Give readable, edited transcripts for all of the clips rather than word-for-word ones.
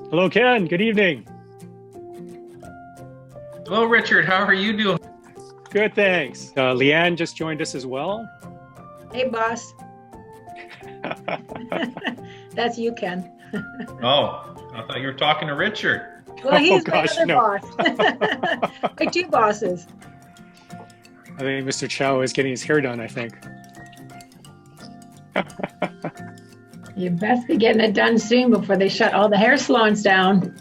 Hello, Ken. Good evening. Hello, Richard. How are you doing? Good, thanks. Leanne just joined us as well. Hey, boss. That's you, Ken. Oh, I thought you were talking to Richard. Well, he's my other no. boss. We're two bosses. I think Mr. Chow is getting his hair done, I think. You best be getting it done soon before they shut all the hair salons down.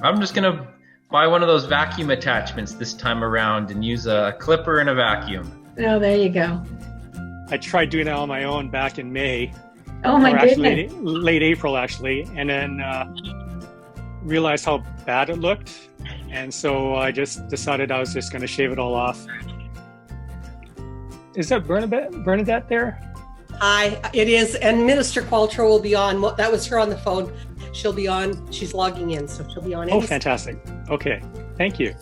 I'm just going to buy one of those vacuum attachments this time around and use a clipper and a vacuum. Oh, there you go. I tried doing that on my own back in May. Oh, my goodness. Actually, late April, actually. And then realized how bad it looked. And so I just decided I was just going to shave it all off. Is that Bernadette there? Hi, it is. And Minister Qualtrough will be on. That was her on the phone. She'll be on. She's logging in, so she'll be on. Oh, fantastic. Okay. Thank you.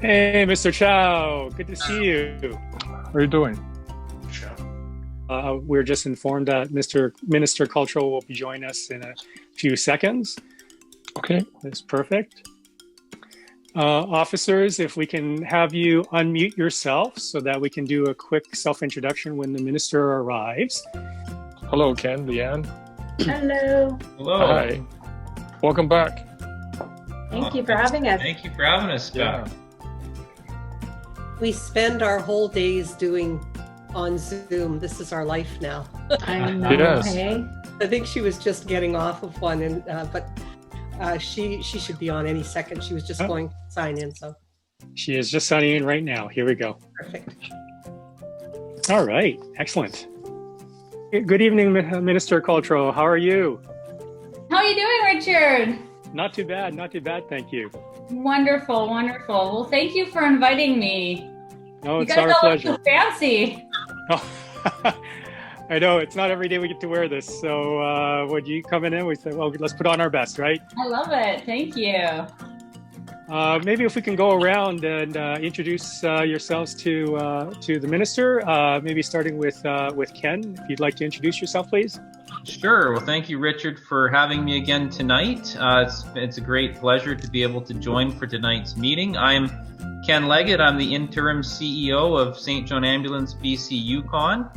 Hey, Mr. Chow. Good to see you. How are you doing? We're just informed that Minister Qualtrough will be joining us in a few seconds. Okay. That's perfect. Officers, if we can have you unmute yourself so that we can do a quick self-introduction when the minister arrives. Hello, Ken, Leanne. Hello. Hello. Hi. Welcome back. Thank you for having us. Thank you for having us back. We spend our whole days doing on Zoom. This is our life now. I know. Yes. Hey. I think she was just getting off of one, and but she should be on any second. She was just going to sign in, so. She is just signing in right now. Here we go. Perfect. All right. Excellent. Good evening, Minister Qualtrough. How are you? How are you doing, Richard? Not too bad. Not too bad. Thank you. Wonderful, wonderful. Well, thank you for inviting me. No, it's you guys our all pleasure. look so fancy. Oh, I know. It's not every day we get to wear this. So when you come in, we say, well, let's put on our best, right? I love it. Thank you. Maybe if we can go around and introduce yourselves to the minister, maybe starting with Ken. If you'd like to introduce yourself, please. Sure. Well, thank you, Richard, for having me again tonight. It's a great pleasure to be able to join for tonight's meeting. I'm Ken Leggatt. I'm the interim CEO of St. John Ambulance BC Yukon.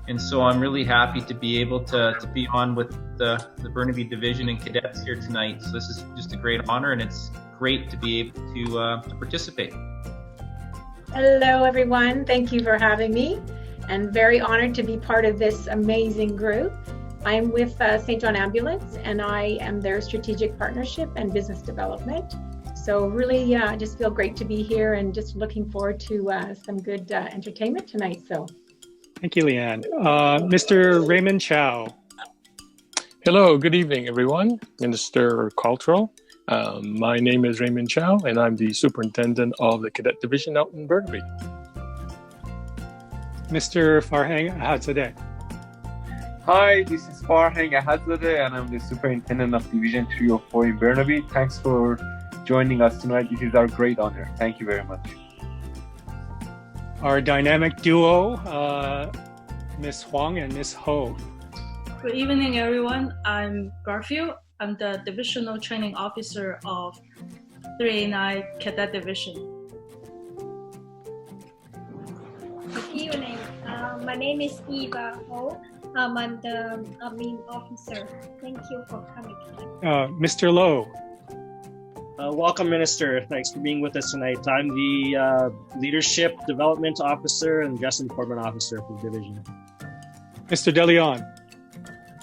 And so I'm really happy to be able to be on with the Burnaby Division and cadets here tonight. So this is just a great honor, and it's great to be able to participate. Hello, everyone. Thank you for having me, and very honored to be part of this amazing group. I'm with St. John Ambulance, and I am their strategic partnership and business development. So really, I just feel great to be here, and just looking forward to some good entertainment tonight. So. Thank you, Leanne. Mr. Raymond Chow. Hello, good evening, everyone. Minister Qualtrough. My name is Raymond Chow, and I'm the superintendent of the Cadet Division out in Burnaby. Mr. Farhang Ahadzadeh. Hi, this is Farhang Ahadzadeh, and I'm the superintendent of Division 304 in Burnaby. Thanks for joining us tonight. This is our great honor. Thank you very much. Our dynamic duo, Ms. Huang and Ms. Ho. Good evening, everyone. I'm Garfield. I'm the Divisional Training Officer of 389 Cadet Division. Good evening. My name is Eva Ho. I'm the admin officer. Thank you for coming. Mr. Lowe. Welcome, Minister. Thanks for being with us tonight. I'm the Leadership Development Officer and Dress Enforcement Officer for the division. Mr. DeLeon.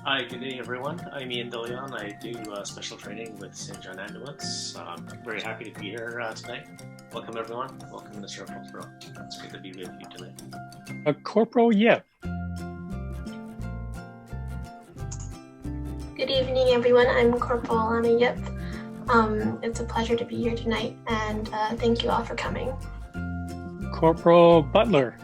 Hi, good day, everyone. I'm Ian DeLeon. I do special training with St. John Ambulance. I'm very happy to be here tonight. Welcome, everyone. Welcome, Minister Qualtrough. It's good to be with you tonight. Corporal Yip. Good evening, everyone. I'm Corporal Anna Yip. It's a pleasure to be here tonight, and thank you all for coming. Corporal Butler.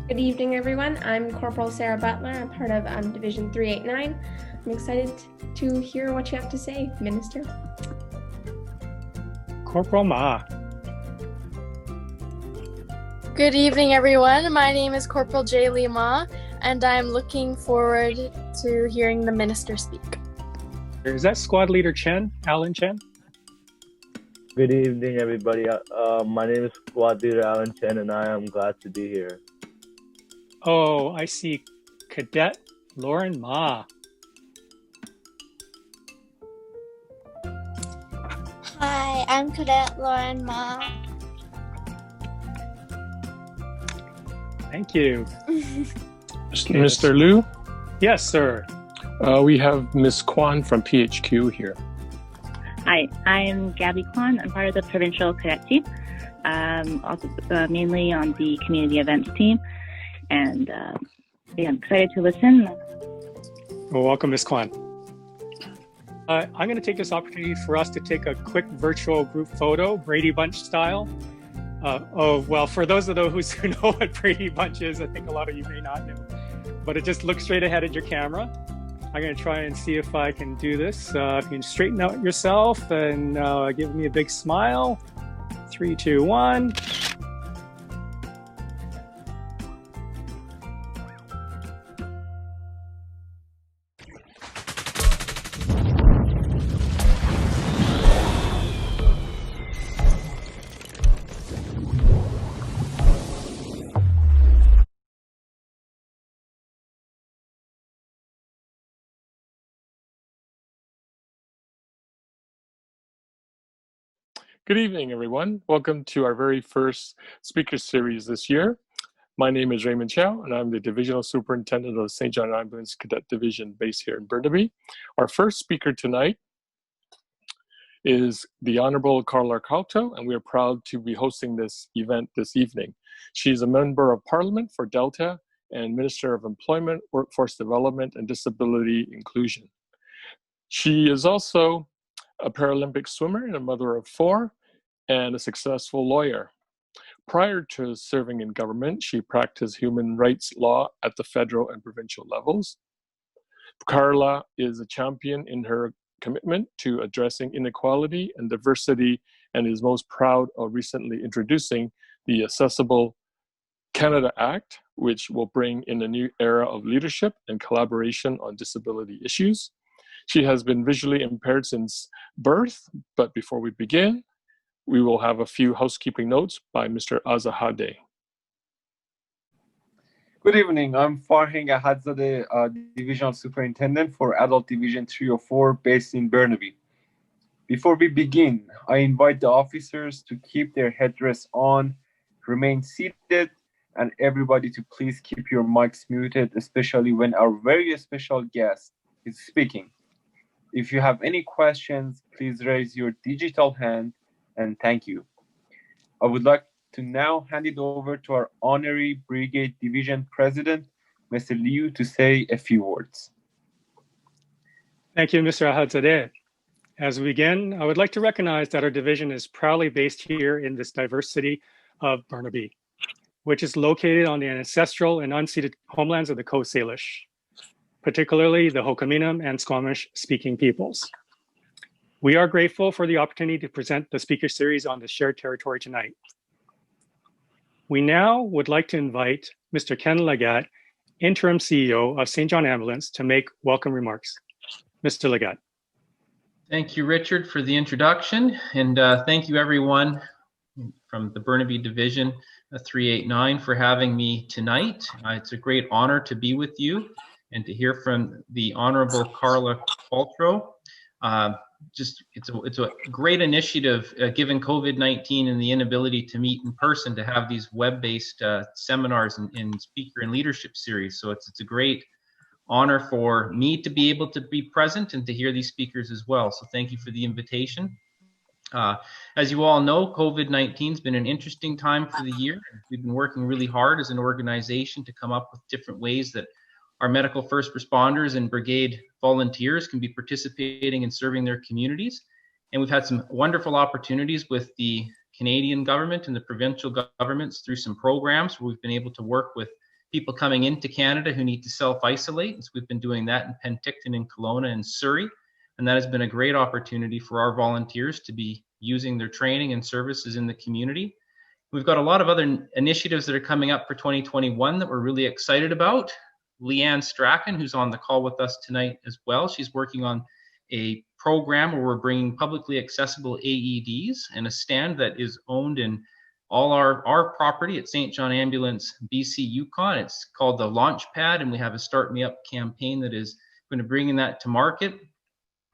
Good evening, everyone. I'm Corporal Sarah Butler. I'm part of Division 389. I'm excited to hear what you have to say, Minister. Corporal Ma. Good evening, everyone. My name is Corporal Jay Lee Ma. and I'm looking forward to hearing the minister speak. Is that squad leader Chen, Alan Chen? Good evening, everybody. My name is Squad Leader Alan Chen, and I am glad to be here. Oh, I see Cadet Lauren Ma. Hi, I'm Cadet Lauren Ma. Thank you. Mr. Liu? Yes, sir. We have Ms. Kwan from PHQ here. Hi, I'm Gabby Kwan. I'm part of the provincial cadet team, also mainly on the community events team. And I'm excited to listen. Well, welcome, Ms. Kwan. I'm going to take this opportunity for us to take a quick virtual group photo, Brady Bunch style. For those of those who know what Brady Bunch is, I think a lot of you may not know. But it just looks straight ahead at your camera. I'm going to try and see if I can do this. If you can straighten out yourself and give me a big smile. 3, 2, 1. Good evening, everyone. Welcome to our very first speaker series this year. My name is Raymond Chow, and I'm the Divisional Superintendent of St. John Ambulance Cadet Division based here in Burnaby. Our first speaker tonight is the Honourable Carla Qualtrough, and we are proud to be hosting this event this evening. She's a Member of Parliament for Delta and Minister of Employment, Workforce Development, and Disability Inclusion. She is also a Paralympic swimmer and a mother of 4, and a successful lawyer. Prior to serving in government, she practiced human rights law at the federal and provincial levels. Carla is a champion in her commitment to addressing inequality and diversity, and is most proud of recently introducing the Accessible Canada Act, which will bring in a new era of leadership and collaboration on disability issues. She has been visually impaired since birth, but before we begin, we will have a few housekeeping notes by Mr. Azahadeh. Good evening. I'm Farhang Ahadzadeh, Divisional Superintendent for Adult Division 304 based in Burnaby. Before we begin, I invite the officers to keep their headdress on, remain seated, and everybody to please keep your mics muted, especially when our very special guest is speaking. If you have any questions, please raise your digital hand, and thank you. I would like to now hand it over to our Honorary Brigade Division President, Mr. Liu, to say a few words. Thank you, Mr. Ahadzadeh. As we begin, I would like to recognize that our division is proudly based here in this diverse city of Burnaby, which is located on the ancestral and unceded homelands of the Coast Salish, particularly the Ho'okaminam and Squamish-speaking peoples. We are grateful for the opportunity to present the speaker series on the shared territory tonight. We now would like to invite Mr. Ken Leggatt, Interim CEO of St. John Ambulance, to make welcome remarks. Mr. Leggatt. Thank you, Richard, for the introduction, and thank you everyone from the Burnaby Division 389 for having me tonight. It's a great honor to be with you and to hear from the Honourable Carla Qualtrough. It's a great initiative given COVID-19 and the inability to meet in person to have these web-based seminars and speaker and leadership series. So it's a great honor for me to be able to be present and to hear these speakers as well. So thank you for the invitation. As you all know, COVID-19 has been an interesting time for the year. We've been working really hard as an organization to come up with different ways that our medical first responders and brigade volunteers can be participating and serving their communities. And we've had some wonderful opportunities with the Canadian government and the provincial governments through some programs where we've been able to work with people coming into Canada who need to self-isolate. And so we've been doing that in Penticton and Kelowna and Surrey. And that has been a great opportunity for our volunteers to be using their training and services in the community. We've got a lot of other initiatives that are coming up for 2021 that we're really excited about. Leanne Strachan, who's on the call with us tonight as well. She's working on a program where we're bringing publicly accessible AEDs and a stand that is owned in all our property at St. John Ambulance, BC Yukon. It's called the Launchpad, and we have a Start Me Up campaign that is going to bring that to market.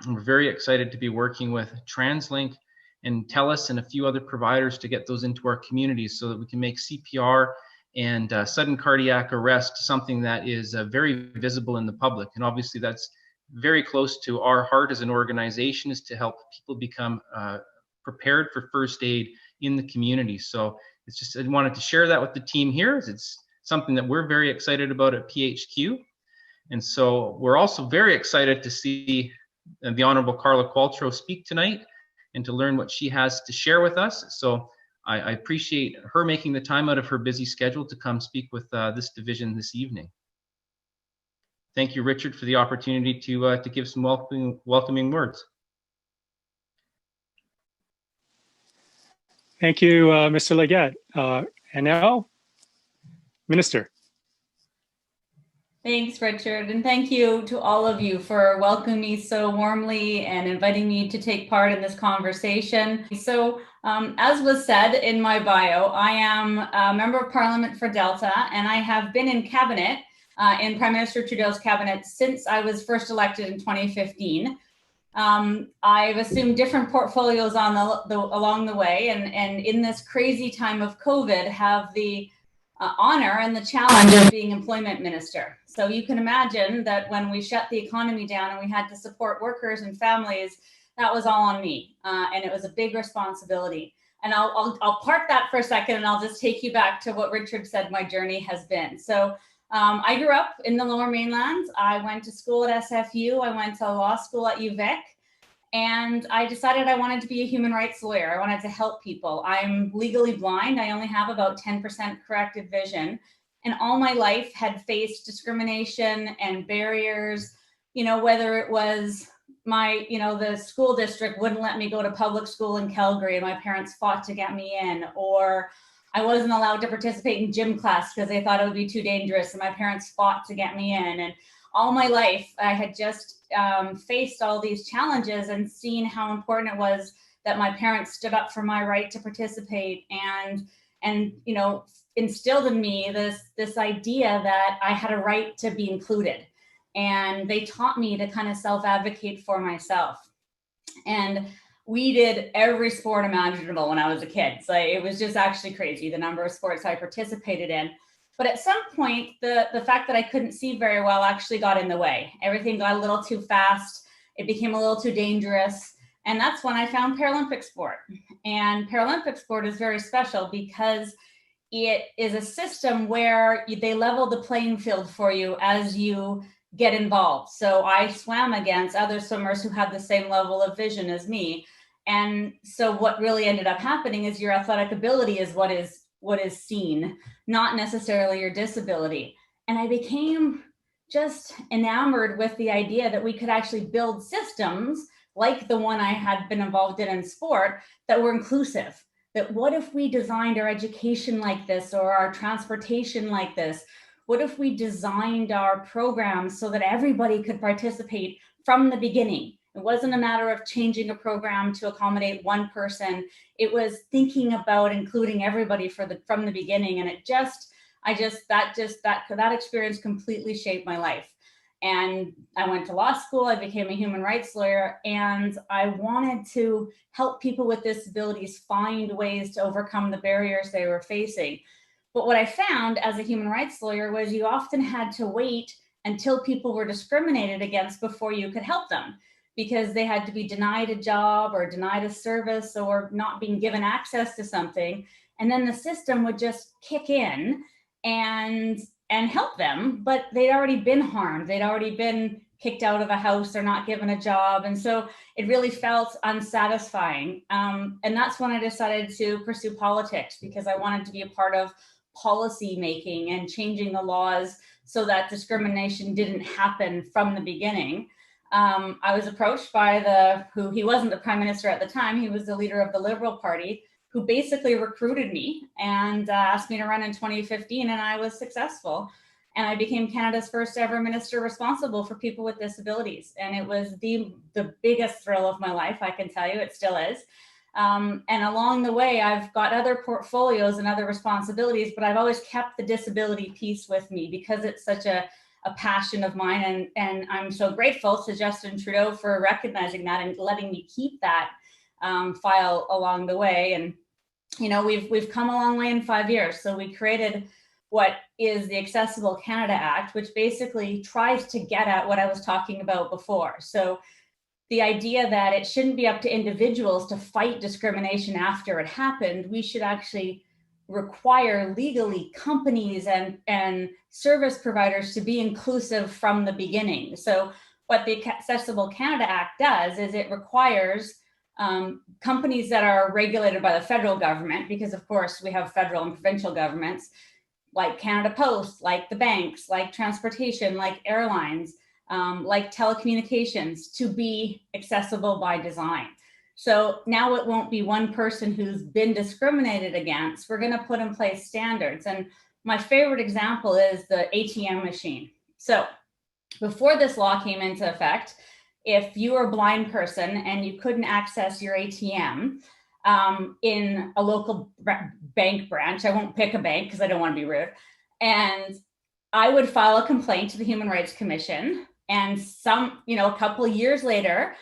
And we're very excited to be working with TransLink and TELUS and a few other providers to get those into our communities so that we can make CPR and sudden cardiac arrest something that is very visible in the public. And obviously that's very close to our heart as an organization, is to help people become prepared for first aid in the community. So it's just, I wanted to share that with the team here. It's something that we're very excited about at PHQ. And so we're also very excited to see the Honourable Carla Qualtrough speak tonight and to learn what she has to share with us. So I appreciate her making the time out of her busy schedule to come speak with this division this evening. Thank you, Richard, for the opportunity to give some welcoming words. Thank you, Mr. Leggatt. And now, Minister. Thanks, Richard, and thank you to all of you for welcoming me so warmly and inviting me to take part in this conversation. So, as was said in my bio, I am a Member of Parliament for Delta, and I have been in Cabinet, in Prime Minister Trudeau's Cabinet since I was first elected in 2015. I've assumed different portfolios on along the way, and in this crazy time of COVID, have the honor and the challenge of being employment minister. So you can imagine that when we shut the economy down and we had to support workers and families, that was all on me, and it was a big responsibility. And I'll park that for a second, and I'll just take you back to what Richard said my journey has been. So I grew up in the Lower Mainland. I went to school at SFU. I went to law school at UVic. And I decided I wanted to be a human rights lawyer. I wanted to help people. I'm legally blind. I only have about 10% corrected vision. And all my life had faced discrimination and barriers, you know, whether it was my, you know, the school district wouldn't let me go to public school in Calgary and my parents fought to get me in, or I wasn't allowed to participate in gym class because they thought it would be too dangerous and my parents fought to get me in. And all my life, I had just faced all these challenges and seen how important it was that my parents stood up for my right to participate and you know, instilled in me this idea that I had a right to be included. And they taught me to kind of self-advocate for myself. And we did every sport imaginable when I was a kid. So it was just actually crazy, the number of sports I participated in. But at some point, the fact that I couldn't see very well actually got in the way. Everything got a little too fast. It became a little too dangerous. And that's when I found Paralympic sport. And Paralympic sport is very special because it is a system where they level the playing field for you as you get involved. So I swam against other swimmers who had the same level of vision as me. And so what really ended up happening is your athletic ability is what is seen, not necessarily your disability. And I became just enamored with the idea that we could actually build systems like the one I had been involved in sport that were inclusive. That what if we designed our education like this or our transportation like this? What if we designed our programs so that everybody could participate from the beginning? It wasn't a matter of changing a program to accommodate one person. It was thinking about including everybody from the beginning. And that experience completely shaped my life. And I went to law school, I became a human rights lawyer, and I wanted to help people with disabilities find ways to overcome the barriers they were facing. But what I found as a human rights lawyer was you often had to wait until people were discriminated against before you could help them, because they had to be denied a job or denied a service or not being given access to something. And then the system would just kick in and help them, but they'd already been harmed. They'd already been kicked out of a house or not given a job. And so it really felt unsatisfying. And that's when I decided to pursue politics, because I wanted to be a part of policy making and changing the laws so that discrimination didn't happen from the beginning. I was approached by he wasn't the prime minister at the time, he was the leader of the Liberal Party, who basically recruited me and asked me to run in 2015, and I was successful. and I became Canada's first ever minister responsible for people with disabilities. And it was the biggest thrill of my life, I can tell you, it still is. And along the way, I've got other portfolios and other responsibilities, but I've always kept the disability piece with me because it's such a passion of mine. And I'm so grateful to Justin Trudeau for recognizing that and letting me keep that file along the way. And, you know, we've come a long way in 5 years. So we created what is the Accessible Canada Act, which basically tries to get at what I was talking about before. So the idea that it shouldn't be up to individuals to fight discrimination after it happened, we should actually require legally companies and service providers to be inclusive from the beginning. So what the Accessible Canada Act does is it requires companies that are regulated by the federal government, because of course we have federal and provincial governments, like Canada Post, like the banks, like transportation, like airlines, like telecommunications, to be accessible by design. So now it won't be one person who's been discriminated against. We're going to put in place standards. And my favorite example is the ATM machine. So before this law came into effect, if you were a blind person and you couldn't access your ATM, in a local bank branch, I won't pick a bank because I don't want to be rude, and I would file a complaint to the Human Rights Commission, and a couple of years later,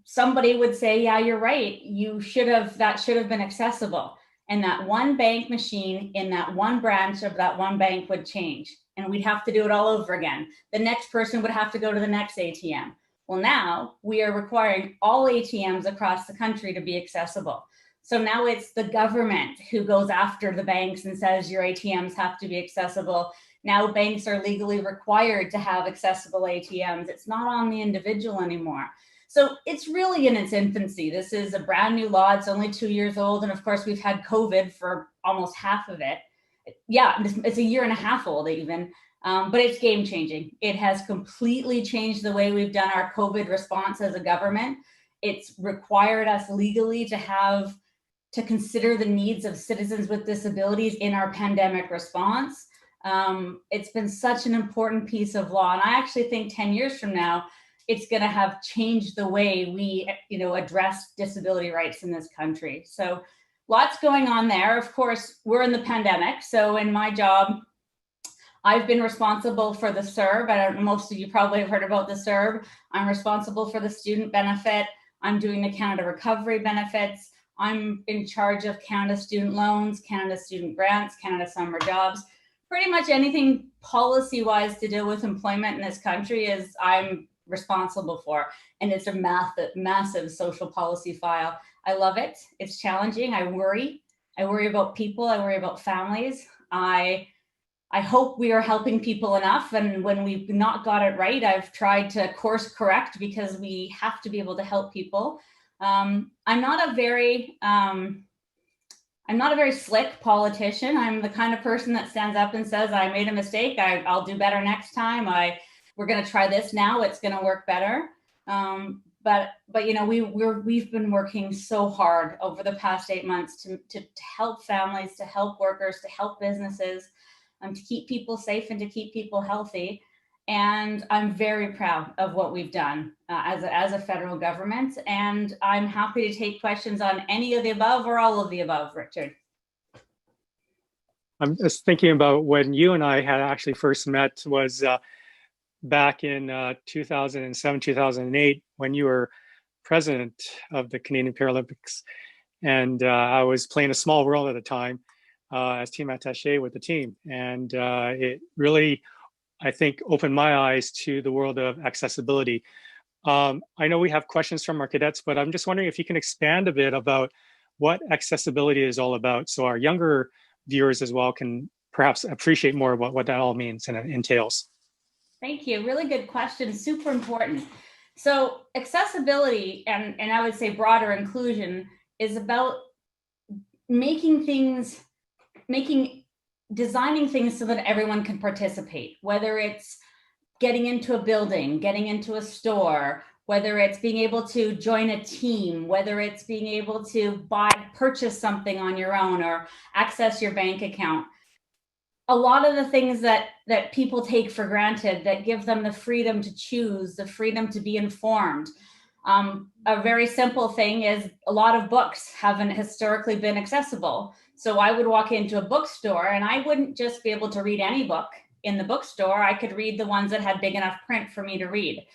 somebody would say, yeah, you're right, that should have been accessible. And that one bank machine in that one branch of that one bank would change, and we'd have to do it all over again. The next person would have to go to the next ATM. Well, now we are requiring all ATMs across the country to be accessible. So now it's the government who goes after the banks and says your ATMs have to be accessible. Now banks are legally required to have accessible ATMs. It's not on the individual anymore. So it's really in its infancy. This is a brand new law. It's only 2 years old. And of course, we've had COVID for almost half of it. Yeah, it's a year and a half old even. But it's game changing. It has completely changed the way we've done our COVID response as a government. It's required us legally to consider the needs of citizens with disabilities in our pandemic response. It's been such an important piece of law. And I actually think 10 years from now, it's going to have changed the way we, address disability rights in this country. So lots going on there. Of course, we're in the pandemic. So in my job, I've been responsible for the CERB. Most of you probably have heard about the CERB. I'm responsible for the student benefit. I'm doing the Canada Recovery benefits. I'm in charge of Canada Student Loans, Canada Student Grants, Canada Summer Jobs. Pretty much anything policy-wise to deal with employment in this country is I'm responsible for. And it's a massive social policy file. I love it. It's challenging. I worry about people. I worry about families. I hope we are helping people enough. And when we've not got it right, I've tried to course correct because we have to be able to help people. I'm not a very slick politician. I'm the kind of person that stands up and says, I made a mistake. I'll do better next time. We're going to try this now. It's going to work better. But we've been working so hard over the past 8 months to help families, to help workers, to help businesses, to keep people safe and to keep people healthy. And I'm very proud of what we've done as a federal government. And I'm happy to take questions on any of the above or all of the above, Richard. I'm just thinking about when you and I had actually first met was back in 2007, 2008, when you were president of the Canadian Paralympics. And I was playing a small role at the time as team attaché with the team. And it really, I think, opened my eyes to the world of accessibility. I know we have questions from our cadets, but I'm just wondering if you can expand a bit about what accessibility is all about, so our younger viewers as well can perhaps appreciate more about what that all means and entails. Thank you. Really good question. Super important. So accessibility and I would say broader inclusion is about designing things so that everyone can participate, whether it's getting into a building, getting into a store, whether it's being able to join a team, whether it's being able to purchase something on your own or access your bank account. a lot of the things that people take for granted that give them the freedom to choose, the freedom to be informed. A very simple thing is a lot of books haven't historically been accessible. So I would walk into a bookstore and I wouldn't just be able to read any book in the bookstore. I could read the ones that had big enough print for me to read.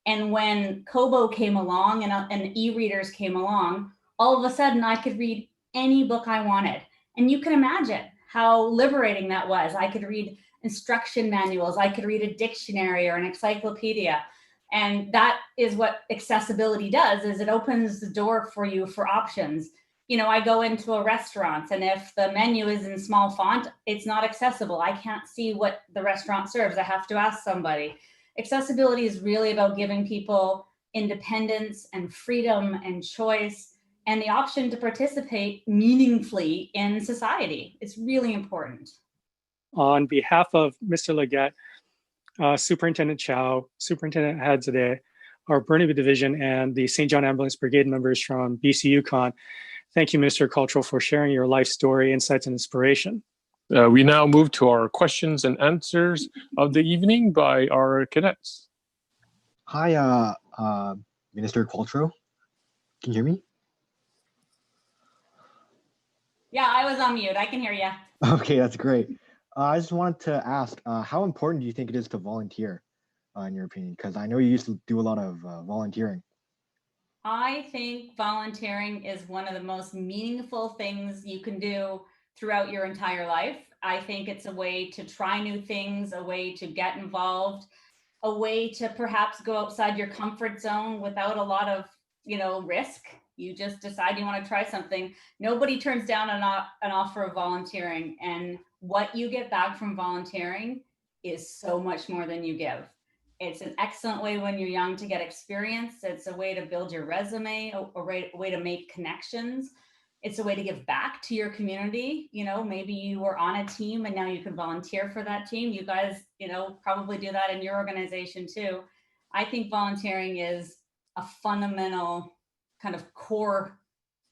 And when Kobo came along and e-readers came along, all of a sudden I could read any book I wanted. And you can imagine how liberating that was. I could read instruction manuals. I could read a dictionary or an encyclopedia. And that is what accessibility does, is it opens the door for you for options. You know, I go into a restaurant and if the menu is in small font, it's not accessible. I can't see what the restaurant serves. I have to ask somebody. Accessibility is really about giving people independence and freedom and choice and the option to participate meaningfully in society. It's really important. On behalf of Mr. Leggatt, Superintendent Chow, Superintendent Hadzadeh, our Burnaby Division, and the St. John Ambulance Brigade members from BC Yukon, thank you, Mr. Qualtrough, for sharing your life story, insights, and inspiration. We now move to our questions and answers of the evening by our cadets. Hi, Minister Qualtrough. Can you hear me? Yeah, I was on mute. I can hear you. Okay, that's great. I just wanted to ask, how important do you think it is to volunteer, in your opinion? Because I know you used to do a lot of volunteering. I think volunteering is one of the most meaningful things you can do throughout your entire life. I think it's a way to try new things, a way to get involved, a way to perhaps go outside your comfort zone without a lot of, risk. You just decide you want to try something. Nobody turns down an offer of volunteering, and what you get back from volunteering is so much more than you give. It's an excellent way when you're young to get experience. It's a way to build your resume, a way to make connections. It's a way to give back to your community. Maybe you were on a team and now you can volunteer for that team. You guys, probably do that in your organization too. I think volunteering is a fundamental kind of core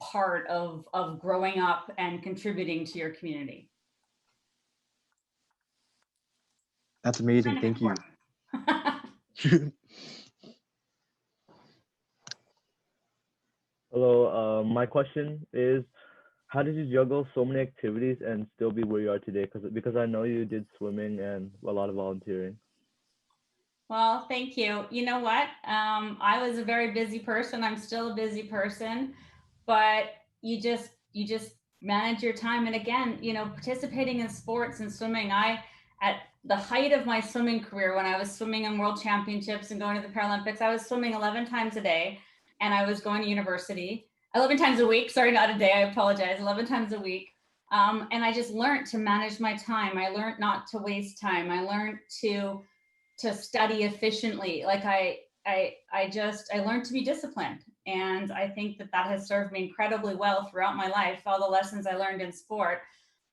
part of growing up and contributing to your community. That's amazing. Thank you. Hello, my question is, how did you juggle so many activities and still be where you are today? Because I know you did swimming and a lot of volunteering. Well, thank you. You know what? I was a very busy person. I'm still a busy person, but you just manage your time. And again, participating in sports and swimming, at the height of my swimming career, when I was swimming in world championships and going to the Paralympics, I was swimming 11 times a day, and I was going to university 11 times a week. Sorry, not a day. I apologize. 11 times a week. And I just learned to manage my time. I learned not to waste time. I learned to study efficiently. Like I learned to be disciplined. And I think that has served me incredibly well throughout my life, all the lessons I learned in sport.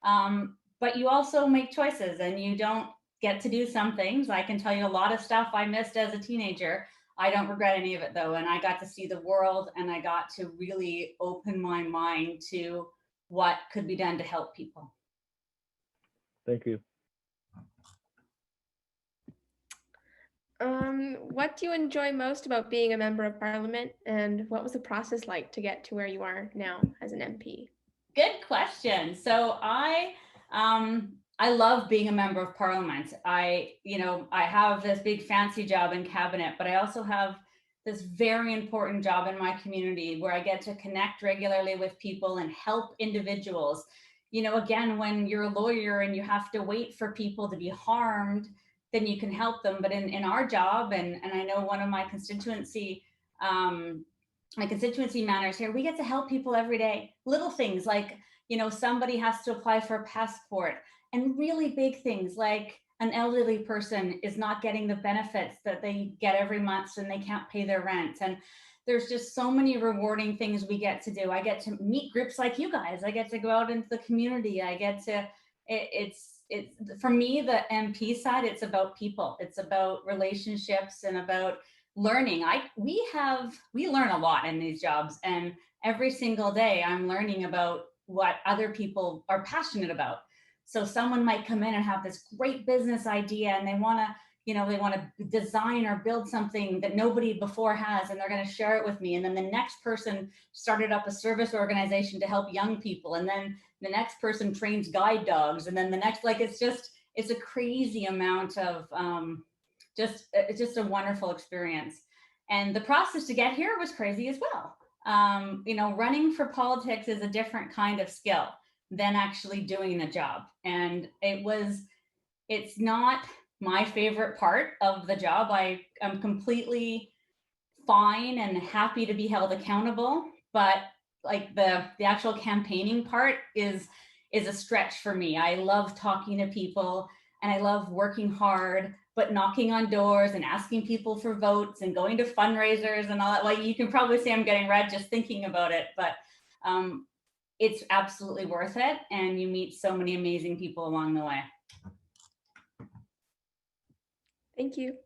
But you also make choices and you don't get to do some things. I can tell you a lot of stuff I missed as a teenager. I don't regret any of it though. And I got to see the world and I got to really open my mind to what could be done to help people. Thank you. What do you enjoy most about being a member of parliament, and what was the process like to get to where you are now as an MP? Good question. So I love being a member of parliament. I have this big fancy job in cabinet, but I also have this very important job in my community where I get to connect regularly with people and help individuals. Again, when you're a lawyer and you have to wait for people to be harmed, then you can help them. But in our job, and I know one of my constituency managers here, we get to help people every day. Little things like, somebody has to apply for a passport, and really big things like an elderly person is not getting the benefits that they get every month and they can't pay their rent. And there's just so many rewarding things we get to do. I get to meet groups like you guys. I get to go out into the community. I get to, it's for me, the MP side, it's about people. It's about relationships and about learning. We learn a lot in these jobs, and every single day I'm learning about what other people are passionate about. So someone might come in and have this great business idea, and they want to, they want to design or build something that nobody before has, and they're going to share it with me. And then the next person started up a service organization to help young people. And then the next person trains guide dogs. And then the next, it's a crazy amount of, it's just a wonderful experience. And the process to get here was crazy as well. Running for politics is a different kind of skill than actually doing a job. And it's not my favorite part of the job. I am completely fine and happy to be held accountable, but like the actual campaigning part is a stretch for me. I love talking to people and I love working hard, but knocking on doors and asking people for votes and going to fundraisers and all that. Like, you can probably see I'm getting red just thinking about it, but it's absolutely worth it. And you meet so many amazing people along the way. Thank you.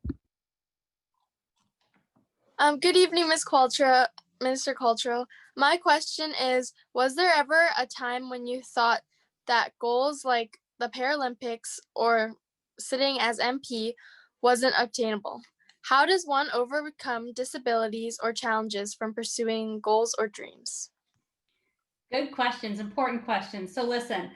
Good evening, Minister Qualtrough. My question is, was there ever a time when you thought that goals like the Paralympics or sitting as MP wasn't obtainable? How does one overcome disabilities or challenges from pursuing goals or dreams? Good questions, important questions. So listen,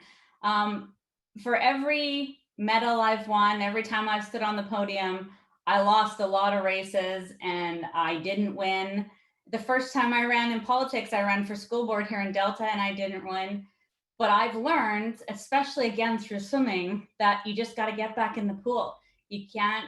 for every medal I've won, every time I've stood on the podium, I lost a lot of races and I didn't win. The first time I ran in politics, I ran for school board here in Delta and I didn't win. But I've learned, especially again through swimming, that you just got to get back in the pool. You can't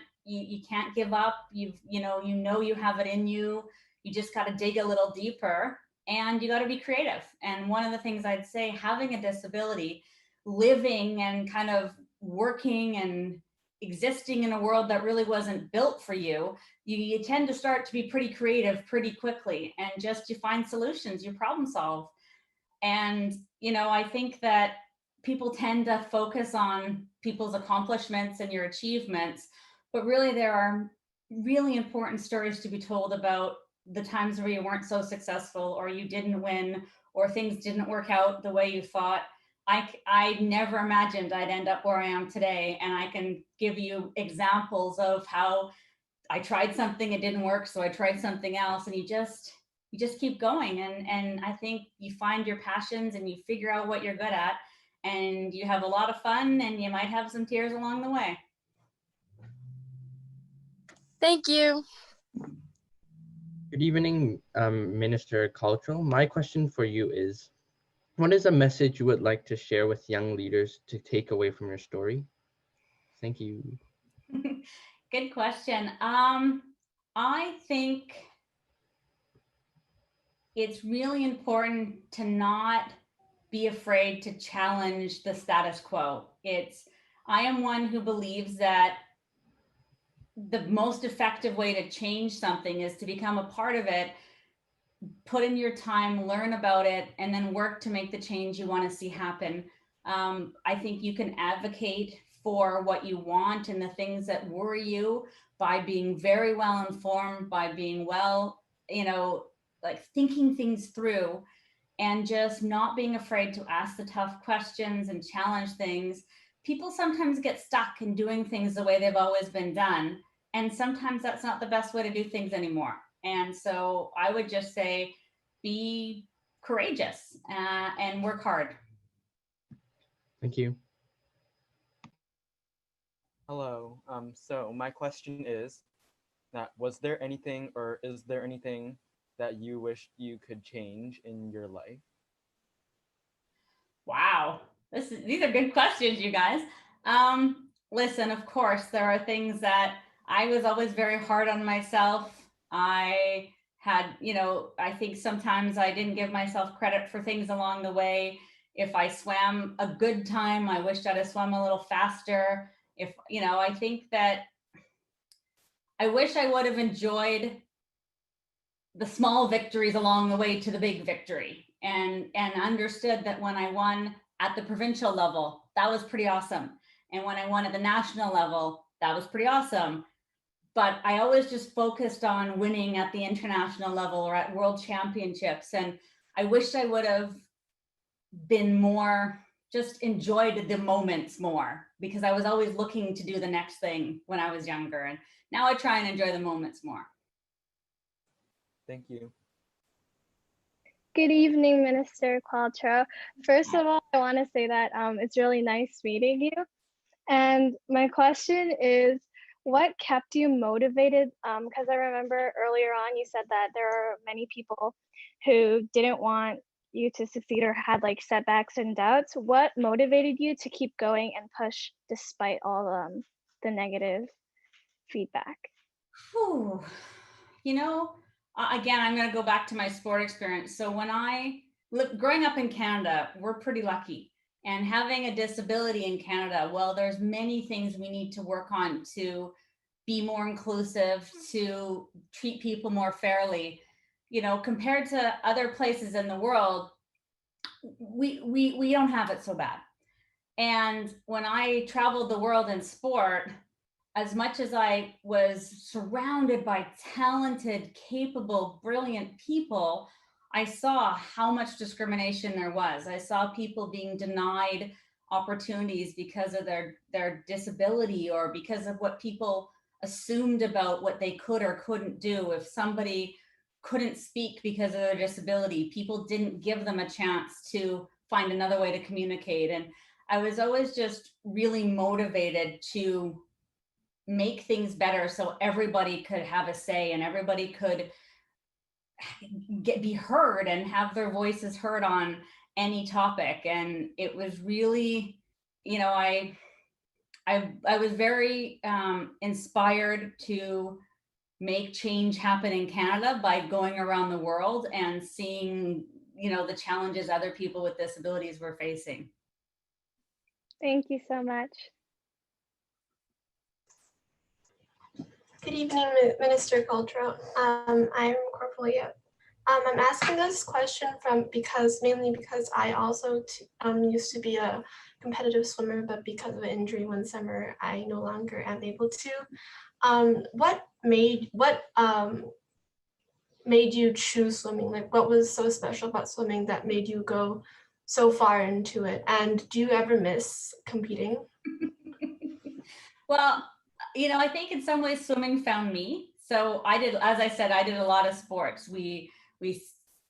give up. You know you have it in you. You just got to dig a little deeper and you got to be creative. And one of the things I'd say, having a disability, living and kind of working and existing in a world that really wasn't built for you, you tend to start to be pretty creative pretty quickly, and just you find solutions, you problem solve. And I think that people tend to focus on people's accomplishments and your achievements, but really there are really important stories to be told about the times where you weren't so successful, or you didn't win, or things didn't work out the way you thought. I never imagined I'd end up where I am today. And I can give you examples of how I tried something, it didn't work, so I tried something else, and you just keep going. And I think you find your passions and you figure out what you're good at, and you have a lot of fun, and you might have some tears along the way. Thank you. Good evening, Minister Qualtrough. My question for you is, what is a message you would like to share with young leaders to take away from your story? Thank you. Good question. I think it's really important to not be afraid to challenge the status quo. I am one who believes that the most effective way to change something is to become a part of it, put in your time, learn about it, and then work to make the change you want to see happen. I think you can advocate for what you want and the things that worry you by being very well informed, by being thinking things through, and just not being afraid to ask the tough questions and challenge things. People sometimes get stuck in doing things the way they've always been done, and sometimes that's not the best way to do things anymore. And so I would just say, be courageous and work hard. Thank you. Hello. So my question is that was there anything, or is there anything that you wish you could change in your life? Wow. These are good questions, you guys. Listen, of course, there are things that I was always very hard on myself. I had, I think sometimes I didn't give myself credit for things along the way. If I swam a good time, I wished I'd have swum a little faster. I think that I wish I would have enjoyed the small victories along the way to the big victory, and understood that when I won at the provincial level, that was pretty awesome. And when I won at the national level, that was pretty awesome. But I always just focused on winning at the international level or at world championships. And I wish I would have been more just enjoyed the moments more, because I was always looking to do the next thing when I was younger. And now I try and enjoy the moments more. Thank you. Good evening, Minister Qualtrough. First of all, I want to say that it's really nice meeting you. And my question is, what kept you motivated? Because I remember earlier on you said that there are many people who didn't want you to succeed or had like setbacks and doubts. What motivated you to keep going and push despite all the negative feedback? Whew. You know, again, I'm going to go back to my sport experience. So when growing up in Canada, we're pretty lucky. And having a disability in Canada, well, there's many things we need to work on to be more inclusive, to treat people more fairly. You know, compared to other places in the world, we don't have it so bad. And when I traveled the world in sport, as much as I was surrounded by talented, capable, brilliant people, I saw how much discrimination there was. I saw people being denied opportunities because of their disability, or because of what people assumed about what they could or couldn't do. If somebody couldn't speak because of their disability, people didn't give them a chance to find another way to communicate. And I was always just really motivated to make things better so everybody could have a say and everybody could be heard and have their voices heard on any topic. And it was really, you know, I was very inspired to make change happen in Canada by going around the world and seeing, you know, the challenges other people with disabilities were facing. Thank you so much. Good evening, Minister Qualtrough. I'm Corporal Yip. I'm asking this question mainly because I also used to be a competitive swimmer, but because of an injury one summer, I no longer am able to. What made you choose swimming? Like, what was so special about swimming that made you go so far into it? And do you ever miss competing? Well, you know, I think in some ways swimming found me. So as I said, I did a lot of sports. We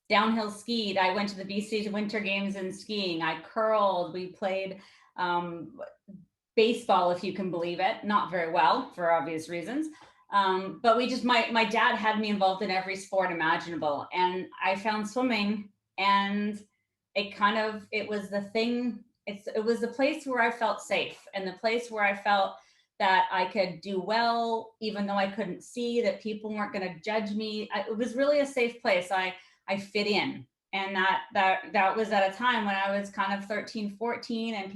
downhill skied. I went to the BC Winter Games in skiing. I curled. We played baseball, if you can believe it. Not very well for obvious reasons. But my dad had me involved in every sport imaginable. And I found swimming, and it was the thing. It was the place where I felt safe, and the place where I felt that I could do well, even though I couldn't see, that people weren't going to judge me. It was really a safe place. I fit in. And that was at a time when I was kind of 13, 14, and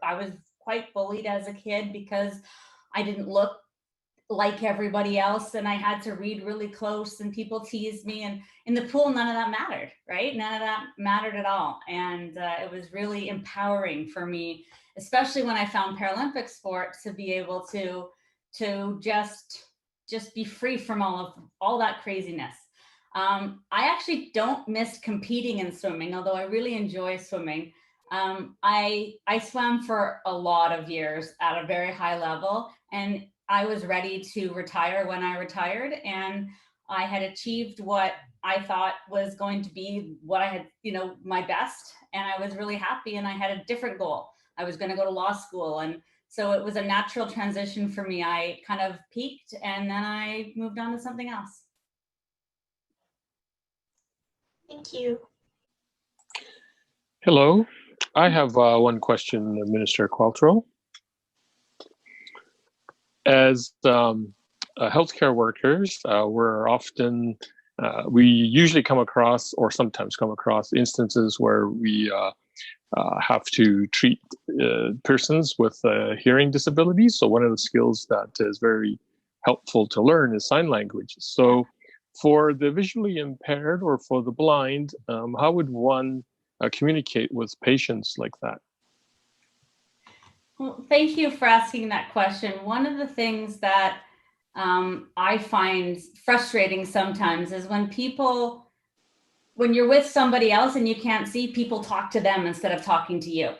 I was quite bullied as a kid because I didn't look like everybody else, and I had to read really close, and people teased me, and in the pool, none of that mattered, right? None of that mattered at all. And it was really empowering for me, especially when I found Paralympic sport, to be able to just be free from all that craziness. I actually don't miss competing in swimming, although I really enjoy swimming. I swam for a lot of years at a very high level, and I was ready to retire when I retired, and I had achieved what I thought was going to be what I had, my best. And I was really happy, and I had a different goal. I was going to go to law school. And so it was a natural transition for me. I kind of peaked, and then I moved on to something else. Thank you. Hello. I have one question, Minister Qualtrough. As healthcare workers, we usually come across, or sometimes come across, instances where we have to treat persons with hearing disabilities. So one of the skills that is very helpful to learn is sign language. So for the visually impaired or for the blind, how would one communicate with patients like that? Well, thank you for asking that question. One of the things that I find frustrating sometimes is when you're with somebody else and you can't see, people talk to them instead of talking to you.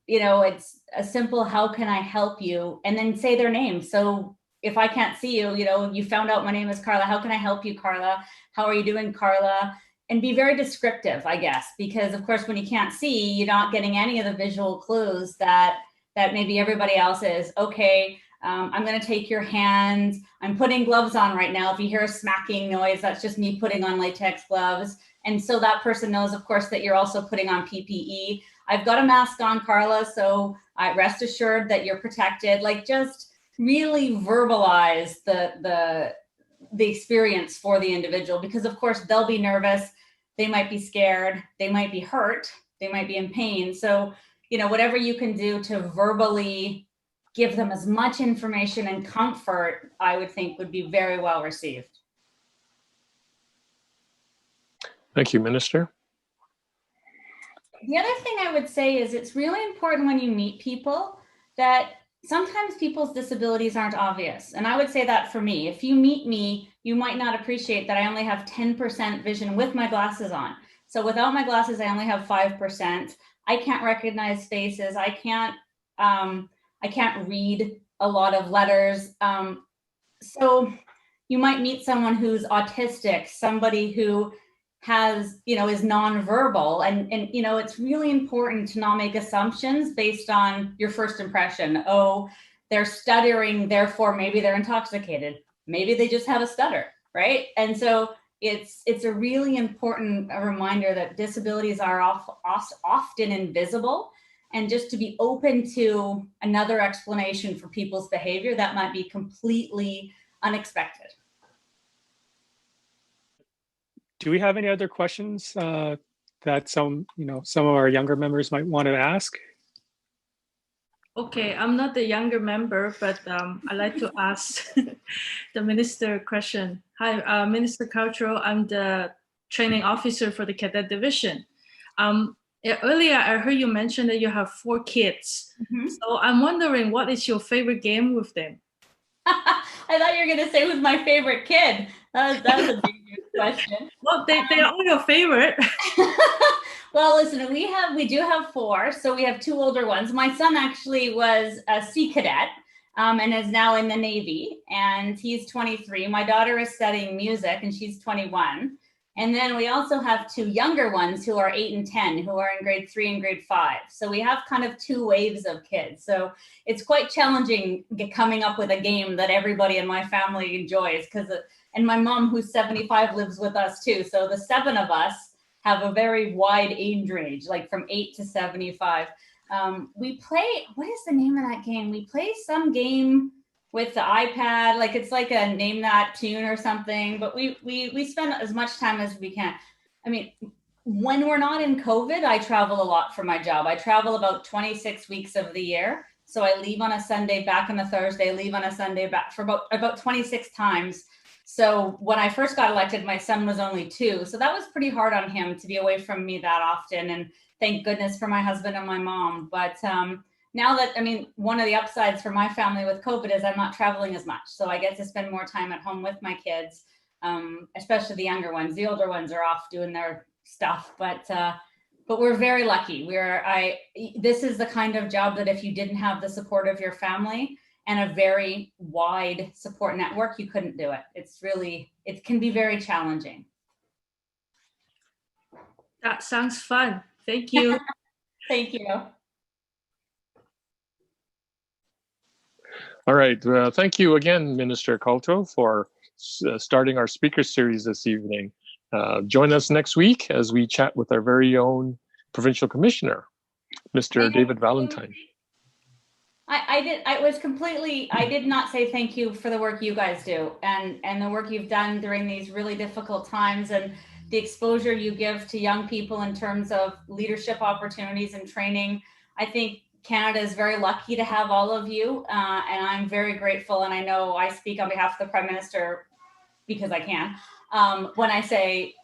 It's a simple, how can I help you? And then say their name. So if I can't see you, you found out my name is Carla. How can I help you, Carla? How are you doing, Carla? And be very descriptive, I guess, because of course, when you can't see, you're not getting any of the visual clues that maybe everybody else is. Okay, I'm going to take your hand. I'm putting gloves on right now. If you hear a smacking noise, that's just me putting on latex gloves. And so that person knows, of course, that you're also putting on PPE. I've got a mask on, Carla, so rest assured that you're protected. Like, just really verbalize the experience for the individual, because of course they'll be nervous, they might be scared, they might be hurt, they might be in pain. So, whatever you can do to verbally give them as much information and comfort, I would think would be very well received. Thank you, Minister. The other thing I would say is it's really important when you meet people that sometimes people's disabilities aren't obvious. And I would say that for me, if you meet me, you might not appreciate that I only have 10% vision with my glasses on. So without my glasses, I only have 5%. I can't recognize faces. I can't read a lot of letters. So you might meet someone who's autistic, somebody who has, is nonverbal, and it's really important to not make assumptions based on your first impression. Oh, they're stuttering, therefore maybe they're intoxicated. Maybe they just have a stutter, right? And so it's a really important reminder that disabilities are often invisible, and just to be open to another explanation for people's behavior that might be completely unexpected. Do we have any other questions that some of our younger members might want to ask? Okay, I'm not the younger member, but I'd like to ask the minister a question. Hi, Minister Qualtrough. I'm the training officer for the cadet division. Earlier, I heard you mention that you have 4 kids. So I'm wondering, what is your favorite game with them? I thought you were going to say who's my favorite kid. That was a dangerous question. Well, they are all your favorite. Well, listen, we do have 4. So we have 2 older ones. My son actually was a Sea Cadet and is now in the Navy, and he's 23. My daughter is studying music, and she's 21. And then we also have 2 younger ones who are 8 and 10, who are in grade 3 and grade 5. So we have kind of 2 waves of kids. So it's quite challenging coming up with a game that everybody in my family enjoys. And my mom, who's 75, lives with us too. So the 7 of us have a very wide age range, like from 8 to 75. We play, what is the name of that game? We play some game with the iPad, like it's like a name that tune or something, but we spend as much time as we can. I mean, when we're not in COVID, I travel a lot for my job. I travel about 26 weeks of the year. So I leave on a Sunday, back on a Thursday, leave on a Sunday, back for about 26 times. So when I first got elected, my son was only 2. So that was pretty hard on him to be away from me that often. And thank goodness for my husband and my mom. But now that, one of the upsides for my family with COVID is I'm not traveling as much. So I get to spend more time at home with my kids, especially the younger ones. The older ones are off doing their stuff, but we're very lucky. This is the kind of job that if you didn't have the support of your family and a very wide support network, you couldn't do it. It can be very challenging. That sounds fun. Thank you. Thank you. All right. Thank you again, Minister Qualtrough, for starting our speaker series this evening. Join us next week as we chat with our very own Provincial Commissioner, Mr. David Valentine. I did not say thank you for the work you guys do and the work you've done during these really difficult times, and the exposure you give to young people in terms of leadership opportunities and training. I think Canada is very lucky to have all of you, and I'm very grateful. And I know I speak on behalf of the Prime Minister because I can, when I say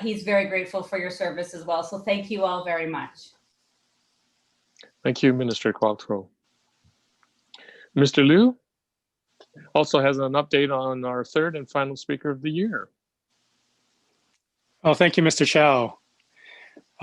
he's very grateful for your service as well. So thank you all very much. Thank you, Minister Qualtrough. Mr. Liu also has an update on our 3rd and final speaker of the year. Oh, thank you, Mr. Chow.